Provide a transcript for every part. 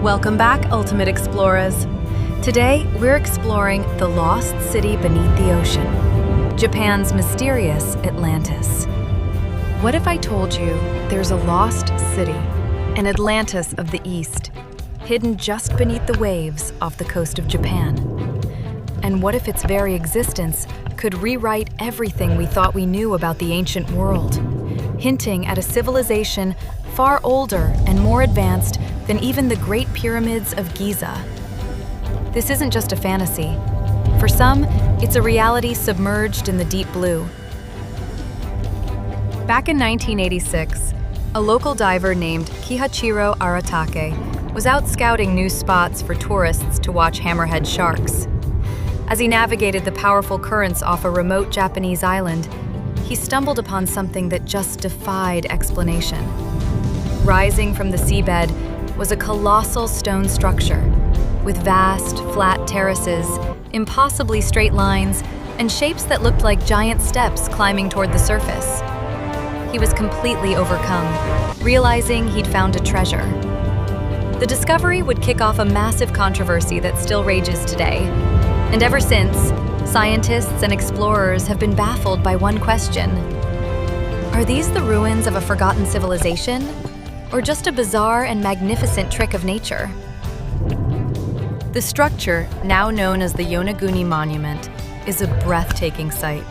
Welcome back, Ultimate Explorers. Today, we're exploring the lost city beneath the ocean, Japan's mysterious Atlantis. What if I told you there's a lost city, an Atlantis of the East, hidden just beneath the waves off the coast of Japan? And what if its very existence could rewrite everything we thought we knew about the ancient world, hinting at a civilization far older and more advanced than even the Great Pyramids of Giza? This isn't just a fantasy. For some, it's a reality submerged in the deep blue. Back in 1986, a local diver named Kihachiro Aratake was out scouting new spots for tourists to watch hammerhead sharks. As he navigated the powerful currents off a remote Japanese island, he stumbled upon something that just defied explanation. Rising from the seabed was a colossal stone structure with vast, flat terraces, impossibly straight lines, and shapes that looked like giant steps climbing toward the surface. He was completely overcome, realizing he'd found a treasure. The discovery would kick off a massive controversy that still rages today. And ever since, scientists and explorers have been baffled by one question. Are these the ruins of a forgotten civilization, or just a bizarre and magnificent trick of nature? The structure, now known as the Yonaguni Monument, is a breathtaking sight.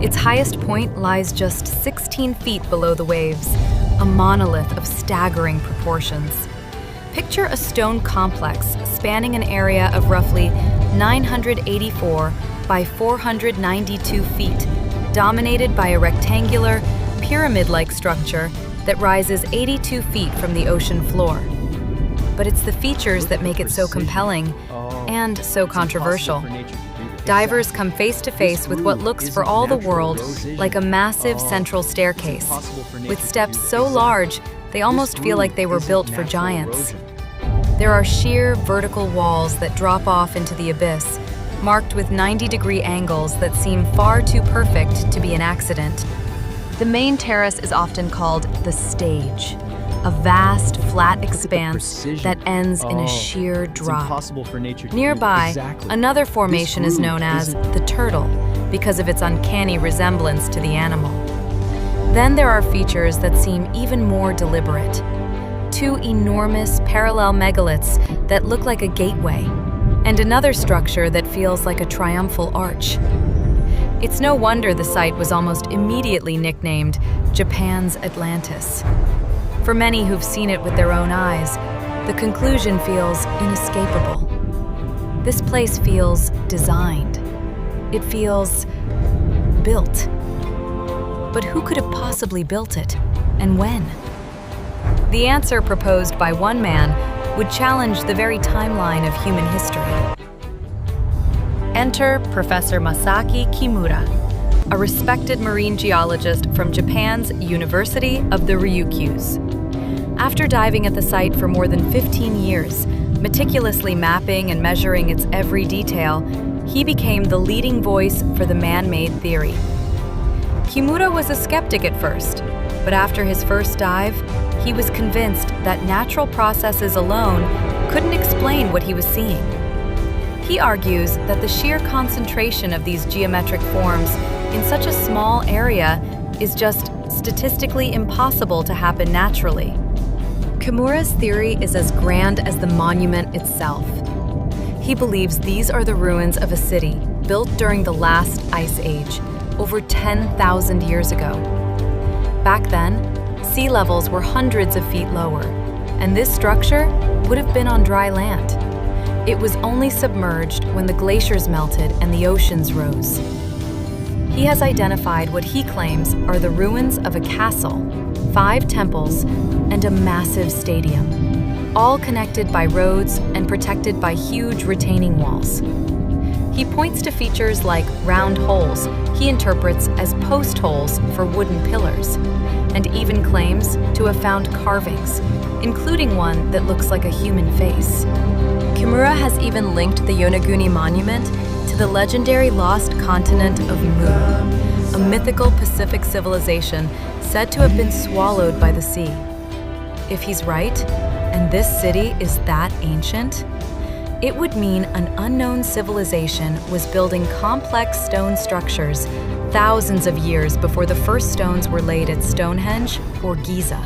Its highest point lies just 16 feet below the waves, a monolith of staggering proportions. Picture a stone complex spanning an area of roughly 984 by 492 feet, dominated by a rectangular, pyramid-like structure that rises 82 feet from the ocean floor. But it's the features that make it so compelling and so controversial. Divers come face to face with what looks for all the world like a massive central staircase, with steps so large they almost feel like they were built for giants. There are sheer vertical walls that drop off into the abyss, marked with 90-degree angles that seem far too perfect to be an accident. The main terrace is often called the stage, a vast, flat expanse that ends in a sheer drop. Nearby, another formation is known as the turtle because of its uncanny resemblance to the animal. Then there are features that seem even more deliberate. Two enormous parallel megaliths that look like a gateway, and another structure that feels like a triumphal arch. It's no wonder the site was almost immediately nicknamed Japan's Atlantis. For many who've seen it with their own eyes, the conclusion feels inescapable. This place feels designed. It feels built. But who could have possibly built it, and when? The answer proposed by one man would challenge the very timeline of human history. Enter Professor Masaaki Kimura, a respected marine geologist from Japan's University of the Ryukyus. After diving at the site for more than 15 years, meticulously mapping and measuring its every detail, he became the leading voice for the man-made theory. Kimura was a skeptic at first, but after his first dive, he was convinced that natural processes alone couldn't explain what he was seeing. He argues that the sheer concentration of these geometric forms in such a small area is just statistically impossible to happen naturally. Kimura's theory is as grand as the monument itself. He believes these are the ruins of a city built during the last ice age, over 10,000 years ago. Back then, sea levels were hundreds of feet lower, and this structure would have been on dry land. It was only submerged when the glaciers melted and the oceans rose. He has identified what he claims are the ruins of a castle, 5 temples, and a massive stadium, all connected by roads and protected by huge retaining walls. He points to features like round holes he interprets as post holes for wooden pillars, and even claims to have found carvings, including one that looks like a human face. Kimura has even linked the Yonaguni Monument to the legendary lost continent of Mu, a mythical Pacific civilization said to have been swallowed by the sea. If he's right, and this city is that ancient, it would mean an unknown civilization was building complex stone structures thousands of years before the first stones were laid at Stonehenge or Giza.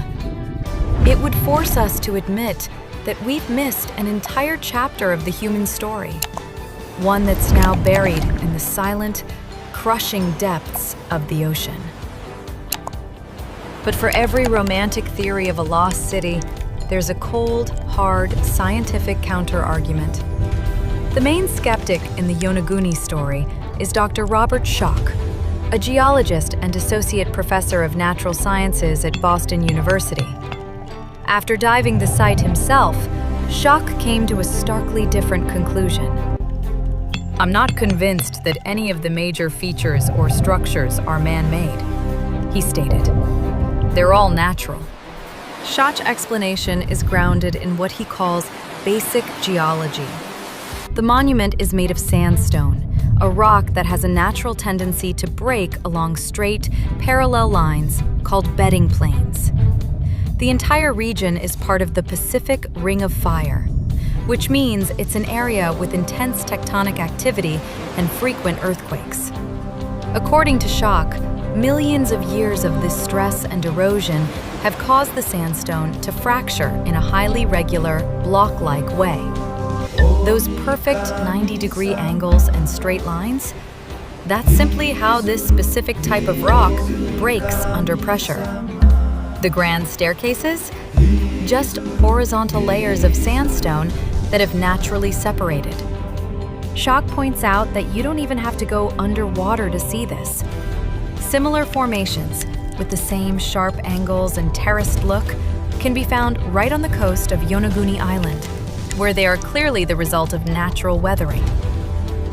It would force us to admit that we've missed an entire chapter of the human story, one that's now buried in the silent, crushing depths of the ocean. But for every romantic theory of a lost city, there's a cold, hard, scientific counter-argument. The main skeptic in the Yonaguni story is Dr. Robert Schoch, a geologist and associate professor of natural sciences at Boston University. After diving the site himself, Schoch came to a starkly different conclusion. "I'm not convinced that any of the major features or structures are man-made," he stated. "They're all natural." Schoch's explanation is grounded in what he calls basic geology. The monument is made of sandstone, a rock that has a natural tendency to break along straight, parallel lines called bedding planes. The entire region is part of the Pacific Ring of Fire, which means it's an area with intense tectonic activity and frequent earthquakes. According to Schoch, millions of years of this stress and erosion have caused the sandstone to fracture in a highly regular, block-like way. Those perfect 90-degree angles and straight lines? That's simply how this specific type of rock breaks under pressure. The grand staircases? Just horizontal layers of sandstone that have naturally separated. Schoch points out that you don't even have to go underwater to see this. Similar formations, with the same sharp angles and terraced look, can be found right on the coast of Yonaguni Island, where they are clearly the result of natural weathering.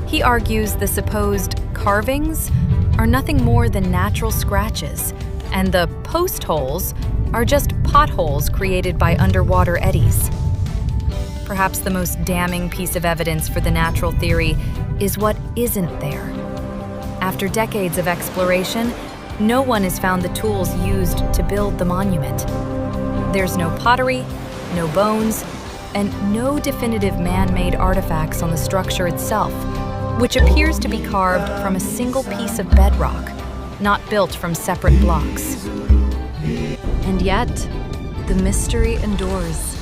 He argues the supposed carvings are nothing more than natural scratches, and the post holes are just potholes created by underwater eddies. Perhaps the most damning piece of evidence for the natural theory is what isn't there. After decades of exploration, no one has found the tools used to build the monument. There's no pottery, no bones, and no definitive man-made artifacts on the structure itself, which appears to be carved from a single piece of bedrock, not built from separate blocks. And yet, the mystery endures.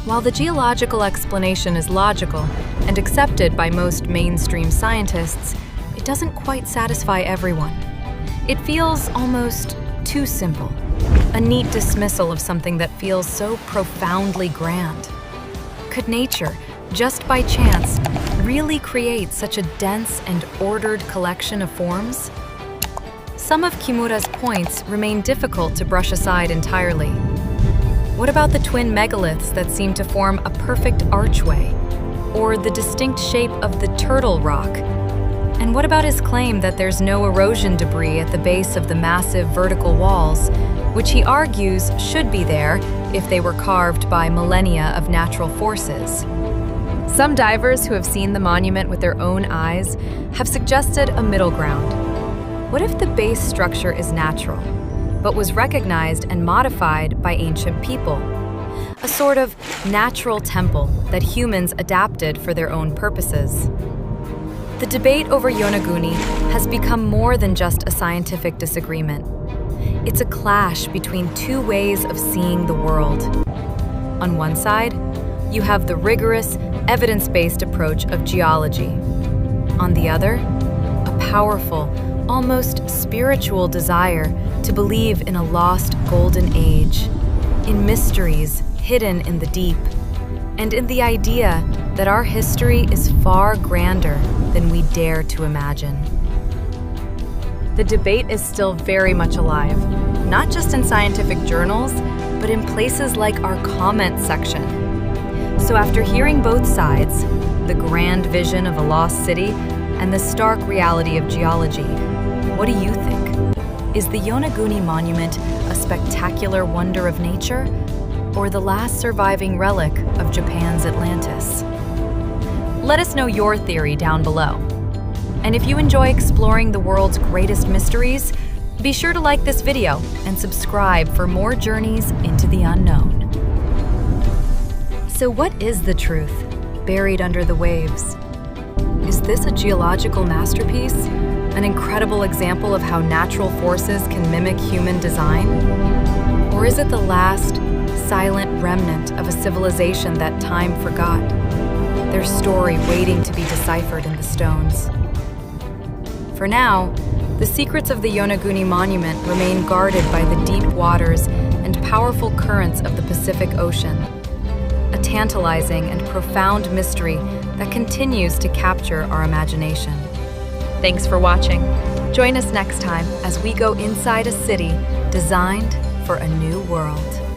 While the geological explanation is logical and accepted by most mainstream scientists, it doesn't quite satisfy everyone. It feels almost too simple, a neat dismissal of something that feels so profoundly grand. Could nature, just by chance, really create such a dense and ordered collection of forms? Some of Kimura's points remain difficult to brush aside entirely. What about the twin megaliths that seem to form a perfect archway? Or the distinct shape of the turtle rock? And what about his claim that there's no erosion debris at the base of the massive vertical walls, which he argues should be there if they were carved by millennia of natural forces? Some divers who have seen the monument with their own eyes have suggested a middle ground. What if the base structure is natural, but was recognized and modified by ancient people? A sort of natural temple that humans adapted for their own purposes. The debate over Yonaguni has become more than just a scientific disagreement. It's a clash between two ways of seeing the world. On one side, you have the rigorous, evidence-based approach of geology. On the other, a powerful, almost spiritual desire to believe in a lost golden age, in mysteries hidden in the deep, and in the idea that our history is far grander than we dare to imagine. The debate is still very much alive, not just in scientific journals, but in places like our comment section. So after hearing both sides, the grand vision of a lost city and the stark reality of geology, what do you think? Is the Yonaguni Monument a spectacular wonder of nature, or the last surviving relic of Japan's Atlantis? Let us know your theory down below. And if you enjoy exploring the world's greatest mysteries, be sure to like this video and subscribe for more journeys into the unknown. So what is the truth, buried under the waves? Is this a geological masterpiece? An incredible example of how natural forces can mimic human design? Or is it the last, silent remnant of a civilization that time forgot? Their story waiting to be deciphered in the stones. For now, the secrets of the Yonaguni Monument remain guarded by the deep waters and powerful currents of the Pacific Ocean. A tantalizing and profound mystery that continues to capture our imagination. Thanks for watching. Join us next time as we go inside a city designed for a new world.